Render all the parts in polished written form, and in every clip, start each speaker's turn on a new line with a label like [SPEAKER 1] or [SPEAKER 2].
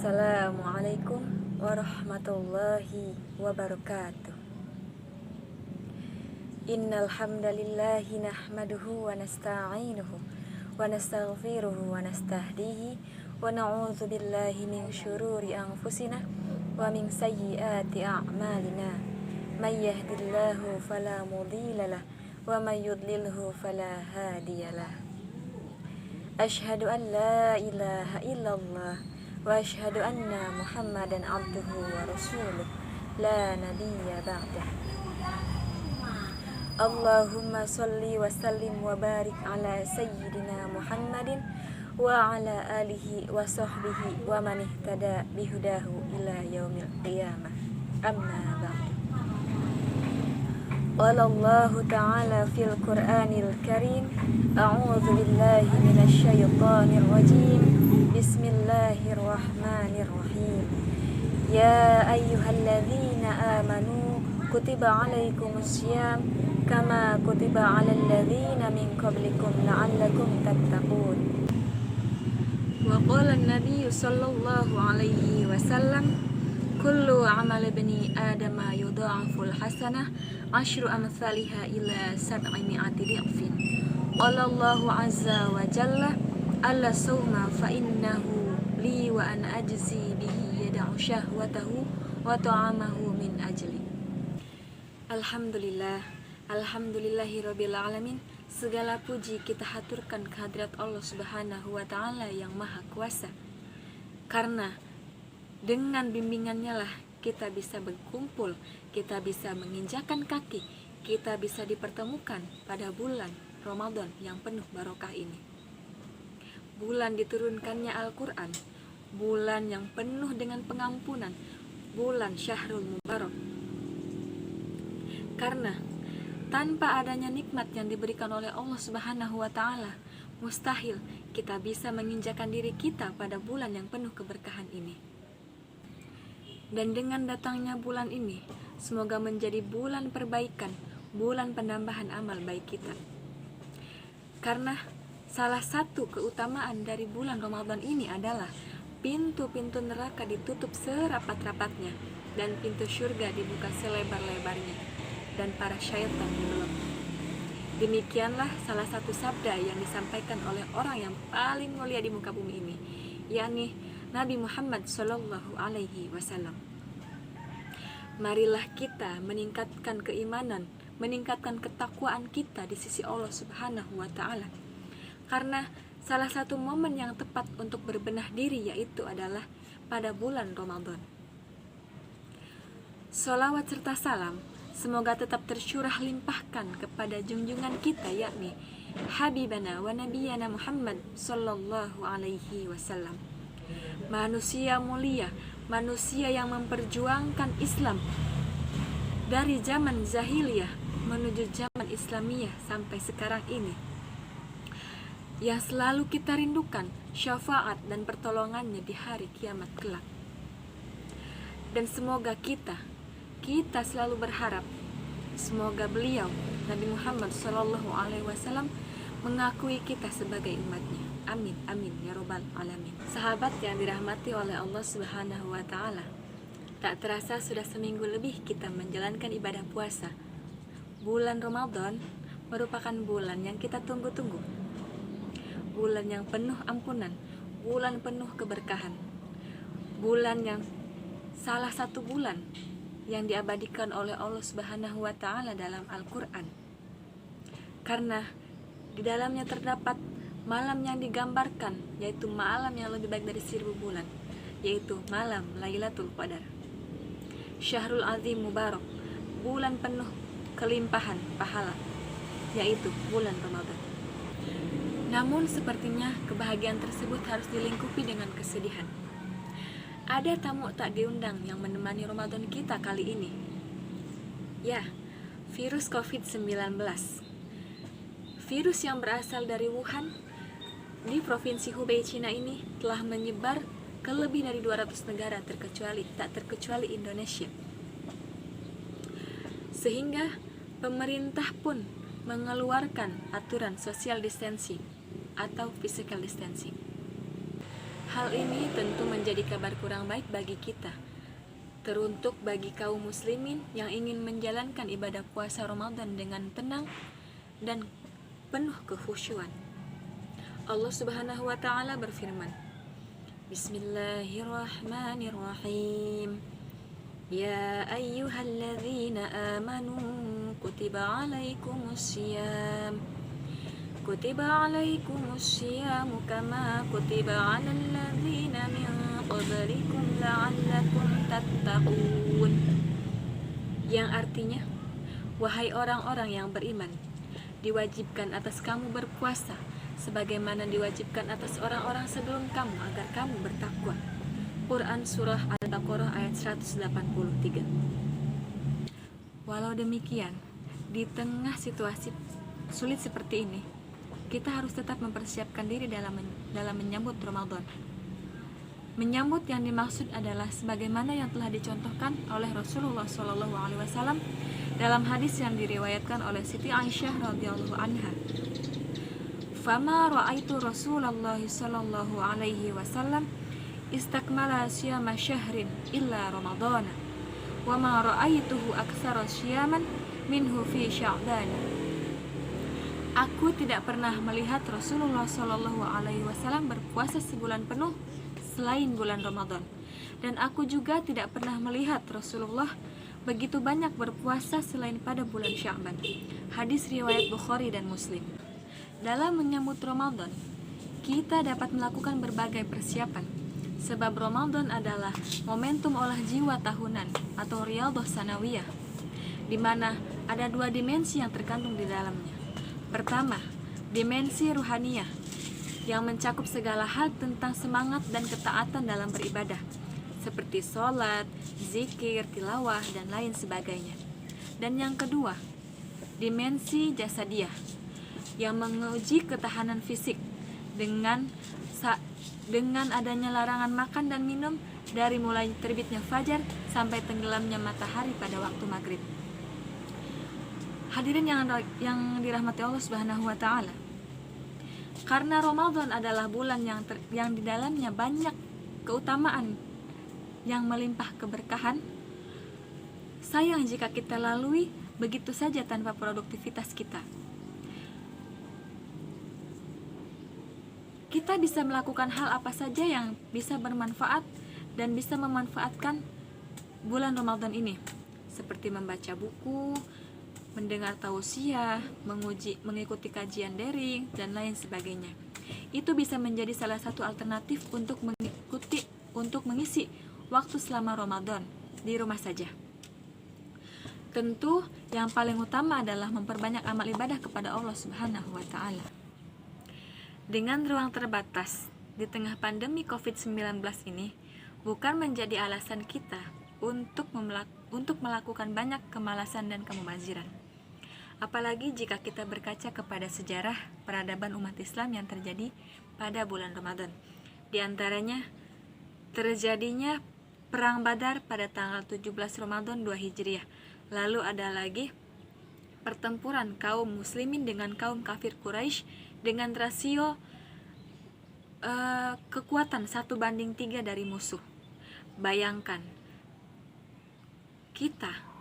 [SPEAKER 1] Assalamualaikum warahmatullahi wabarakatuh. Innal hamdalillahi nahmaduhu wa nasta'inuhu wa nastaghfiruhu wa nastahdihi wa na'udzu billahi min syururi anfusina wa min sayyiati a'malina. May yahdihillahu fala mudhillalah wa may yudlilhu fala hadiyalah. Asyhadu an la ilaha illallah wa asyhadu anna Muhammadan abduhu wa rasuluh la nabiyya ba'dah. Allahumma sholli wa sallim wa barik ala sayyidina Muhammadin wa ala alihi wa sahbihi wa man ihtada bihudahu ila yaumil qiyamah. Amma ba'du. Qala Allah ta'ala fil Qur'anil Karim, a'udzu billahi minasy syaithanir rajim. Bismillahirrahmanirrahim. Ya ayyuhalladzina amanu kutiba alaikumussyam kama kutiba alal ladzina min qablikum la'allakum tattaqun. Wa qala an-nabiy sallallahu alaihi wasallam, kullu amal ibni adama yudha'aful hasanah asyru amsalha ila sab'i mi'ati dhi'fin. Qala Allahu azza wa jalla, alla sawma fa innahu li wa ana ajzi bihi yada'u syahwatahu wa ta'amahu min ajli. Alhamdulillah, alhamdulillahirabbil alamin. Segala puji kita haturkan kehadirat Allah Subhanahu wa taala yang Maha Kuasa. Karena dengan bimbingannya lah kita bisa berkumpul, kita bisa menginjakan kaki, kita bisa dipertemukan pada bulan Ramadan yang penuh barokah ini. Bulan diturunkannya Al-Quran, bulan yang penuh dengan pengampunan, bulan Syahrul Mubarak. Karena tanpa adanya nikmat yang diberikan oleh Allah Subhanahu wa taala, mustahil kita bisa menginjakan diri kita pada bulan yang penuh keberkahan ini. Dan dengan datangnya bulan ini, semoga menjadi bulan perbaikan, bulan penambahan amal baik kita. Karena salah satu keutamaan dari bulan Ramadan ini adalah pintu-pintu neraka ditutup serapat-rapatnya dan pintu surga dibuka selebar-lebarnya dan para syaitan dibelenggu. Demikianlah salah satu sabda yang disampaikan oleh orang yang paling mulia di muka bumi ini, yakni Nabi Muhammad sallallahu alaihi wasallam. Marilah kita meningkatkan keimanan, meningkatkan ketakwaan kita di sisi Allah Subhanahu wa taala. Karena salah satu momen yang tepat untuk berbenah diri yaitu adalah pada bulan Ramadan. Sholawat serta salam semoga tetap tercurah limpahkan kepada junjungan kita, yakni Habibana wa Nabiyana Muhammad sallallahu alaihi wasallam. Manusia mulia, manusia yang memperjuangkan Islam dari zaman Jahiliyah menuju zaman Islamiyah sampai sekarang ini, yang selalu kita rindukan syafaat dan pertolongannya di hari kiamat kelak. Dan semoga kita selalu berharap semoga beliau Nabi Muhammad SAW mengakui kita sebagai umatnya. Amin, amin, ya robbal alamin. Sahabat yang dirahmati oleh Allah Subhanahu wa ta'ala, tak terasa sudah seminggu lebih kita menjalankan ibadah puasa. Bulan Ramadan merupakan bulan yang kita tunggu-tunggu, bulan yang penuh ampunan, bulan penuh keberkahan, bulan yang salah satu bulan yang diabadikan oleh Allah Subhanahu wa taala dalam Al-Qur'an. Karena di dalamnya terdapat malam yang digambarkan, yaitu malam yang lebih baik dari 1000 bulan, yaitu malam Lailatul Qadar. Syahrul Azim Mubarak, bulan penuh kelimpahan pahala, yaitu bulan Ramadan. Namun sepertinya kebahagiaan tersebut harus dilingkupi dengan kesedihan. Ada tamu tak diundang yang menemani Ramadan kita kali ini. Ya, virus COVID-19. Virus yang berasal dari Wuhan di Provinsi Hubei, Cina ini telah menyebar ke lebih dari 200 negara tak terkecuali Indonesia. Sehingga pemerintah pun mengeluarkan aturan social distancing atau physical distancing. Hal ini tentu menjadi kabar kurang baik bagi kita, teruntuk bagi kaum muslimin yang ingin menjalankan ibadah puasa Ramadan dengan tenang dan penuh kekhusyuan. Allah Subhanahu wa taala berfirman, Bismillahirrahmanirrahim. Ya ayyuhalladzina amanu kutiba alaikumussyam kama kutiba 'alal ladzina min qablikum la'allakum tattaqun. Yang artinya, wahai orang-orang yang beriman, diwajibkan atas kamu berpuasa sebagaimana diwajibkan atas orang-orang sebelum kamu agar kamu bertakwa. Quran Surah Al-Baqarah ayat 183. Walau demikian, di tengah situasi sulit seperti ini, kita harus tetap mempersiapkan diri dalam menyambut Ramadan. Menyambut yang dimaksud adalah sebagaimana yang telah dicontohkan oleh Rasulullah SAW dalam hadis yang diriwayatkan oleh Siti Aisyah radhiyallahu anha. Fama ra'aitu Rasulullah sallallahu alaihi wasallam istakmala siyama syahrin illa Ramadana wa ma ra'aituhu aktsara siyaman minhu fi Sya'ban. Aku tidak pernah melihat Rasulullah sallallahu alaihi wasallam berpuasa sebulan penuh selain bulan Ramadan, dan aku juga tidak pernah melihat Rasulullah begitu banyak berpuasa selain pada bulan Sya'ban. Hadis riwayat Bukhari dan Muslim. Dalam menyambut Ramadan, kita dapat melakukan berbagai persiapan, sebab Ramadan adalah momentum olah jiwa tahunan atau riyadhah sanawiyah, di mana ada dua dimensi yang terkandung di dalamnya. Pertama, dimensi ruhaniyah yang mencakup segala hal tentang semangat dan ketaatan dalam beribadah, seperti sholat, zikir, tilawah, dan lain sebagainya. Dan yang kedua, dimensi jasadiyah yang menguji ketahanan fisik dengan adanya larangan makan dan minum dari mulai terbitnya fajar sampai tenggelamnya matahari pada waktu maghrib. Hadirin yang dirahmati Allah Subhanahu wa taala. Karena Ramadan adalah bulan yang di dalamnya banyak keutamaan yang melimpah keberkahan, sayang jika kita lalui begitu saja tanpa produktivitas kita. Kita bisa melakukan hal apa saja yang bisa bermanfaat dan bisa memanfaatkan bulan Ramadan ini, seperti membaca buku, mendengar tausiah, mengikuti kajian daring, dan lain sebagainya. Itu bisa menjadi salah satu alternatif untuk mengisi waktu selama Ramadan di rumah saja. Tentu yang paling utama adalah memperbanyak amal ibadah kepada Allah Subhanahu wa taala. Dengan ruang terbatas di tengah pandemi COVID-19 ini bukan menjadi alasan kita untuk melakukan banyak kemalasan dan kemubaziran. Apalagi jika kita berkaca kepada sejarah peradaban umat Islam yang terjadi pada bulan Ramadan. Di antaranya terjadinya Perang Badar pada tanggal 17 Ramadan 2 Hijriah. Lalu ada lagi pertempuran kaum muslimin dengan kaum kafir Quraisy dengan rasio kekuatan 1:3 dari musuh. Bayangkan, kita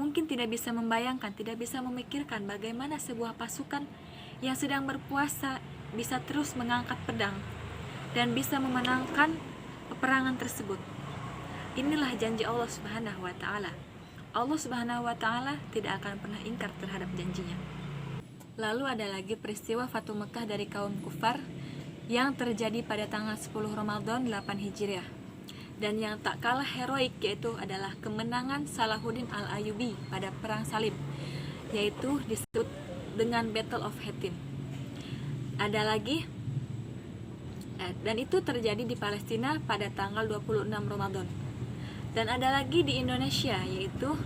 [SPEAKER 1] mungkin tidak bisa membayangkan, tidak bisa memikirkan bagaimana sebuah pasukan yang sedang berpuasa bisa terus mengangkat pedang dan bisa memenangkan peperangan tersebut. Inilah janji Allah Subhanahu wa taala. Allah Subhanahu wa taala tidak akan pernah ingkar terhadap janjinya. Lalu ada lagi peristiwa Fatu Mekah dari kaum kufar yang terjadi pada tanggal 10 Ramadan 8 Hijriah. Dan yang tak kalah heroik yaitu adalah kemenangan Salahuddin Al-Ayyubi pada Perang Salib, yaitu disebut dengan Battle of Hattin. Ada lagi, dan itu terjadi di Palestina pada tanggal 26 Ramadan. Dan ada lagi di Indonesia, yaitu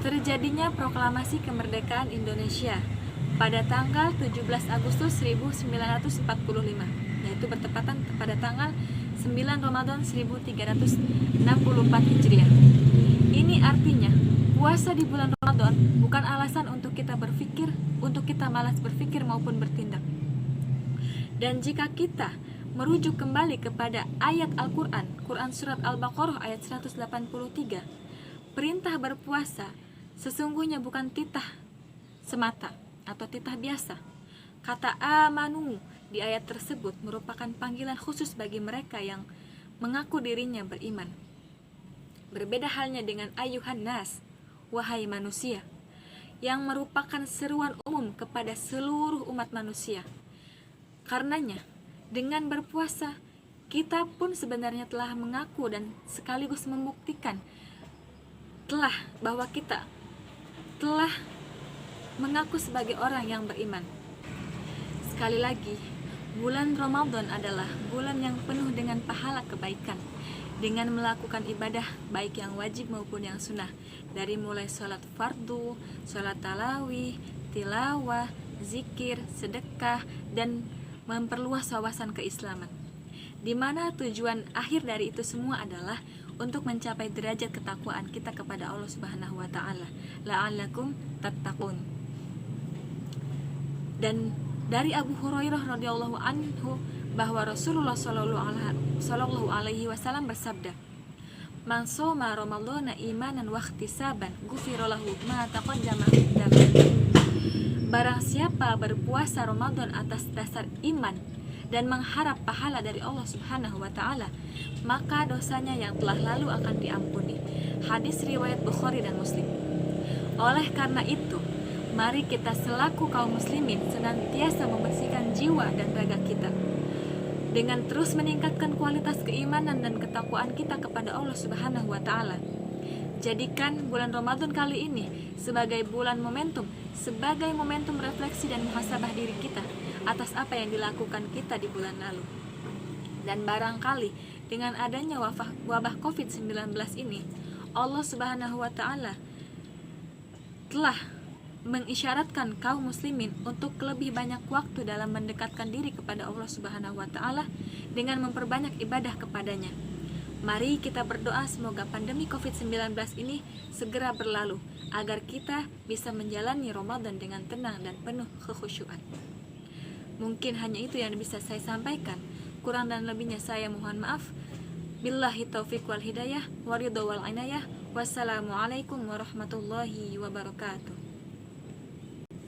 [SPEAKER 1] terjadinya proklamasi kemerdekaan Indonesia pada tanggal 17 Agustus 1945, yaitu bertepatan pada tanggal 9 Ramadan 1364 Hijriah. Ini artinya puasa di bulan Ramadan bukan alasan untuk kita malas berpikir maupun bertindak. Dan jika kita merujuk kembali kepada ayat Al-Quran, Quran Surat Al-Baqarah ayat 183. Perintah berpuasa sesungguhnya bukan titah semata atau titah biasa. Kata amanu di ayat tersebut merupakan panggilan khusus bagi mereka yang mengaku dirinya beriman. Berbeda halnya dengan ayuhan nas, wahai manusia, yang merupakan seruan umum kepada seluruh umat manusia. Karenanya, dengan berpuasa, kita pun sebenarnya telah mengaku dan sekaligus membuktikan bahwa kita telah mengaku sebagai orang yang beriman. Sekali lagi, bulan Ramadan adalah bulan yang penuh dengan pahala kebaikan, dengan melakukan ibadah baik yang wajib maupun yang sunnah, dari mulai sholat fardu, sholat tarawih, tilawah, zikir, sedekah, dan memperluas wawasan keislaman, di mana tujuan akhir dari itu semua adalah untuk mencapai derajat ketakwaan kita kepada Allah Subhanahu wa taala, la'allakum tattaqun. Dan dari Abu Hurairah radhiyallahu anhu bahwa Rasulullah sallallahu alaihi wasallam bersabda, "Man shoma Ramadhana imanan wa ihtisaban, ghufira lahu ma taqaddama min dhanbihi." Barang siapa berpuasa Ramadan atas dasar iman dan mengharap pahala dari Allah Subhanahu wa taala, maka dosanya yang telah lalu akan diampuni. Hadis riwayat Bukhari dan Muslim. Oleh karena itu, mari kita selaku kaum muslimin senantiasa membersihkan jiwa dan raga kita dengan terus meningkatkan kualitas keimanan dan ketakwaan kita kepada Allah Subhanahu wa taala. Jadikan bulan Ramadan kali ini sebagai momentum refleksi dan muhasabah diri kita atas apa yang dilakukan kita di bulan lalu. Dan barangkali dengan adanya wabah COVID-19 ini, Allah Subhanahu wa taala telah mengisyaratkan kaum muslimin untuk lebih banyak waktu dalam mendekatkan diri kepada Allah Subhanahu wa taala dengan memperbanyak ibadah kepadanya. Mari kita berdoa semoga pandemi COVID-19 ini segera berlalu agar kita bisa menjalani Ramadan dengan tenang dan penuh kekhusyuan. Mungkin hanya itu yang bisa saya sampaikan. Kurang dan lebihnya saya mohon maaf. Billahi taufiq wal hidayah, waridho wal inayah. Wassalamualaikum warahmatullahi wabarakatuh.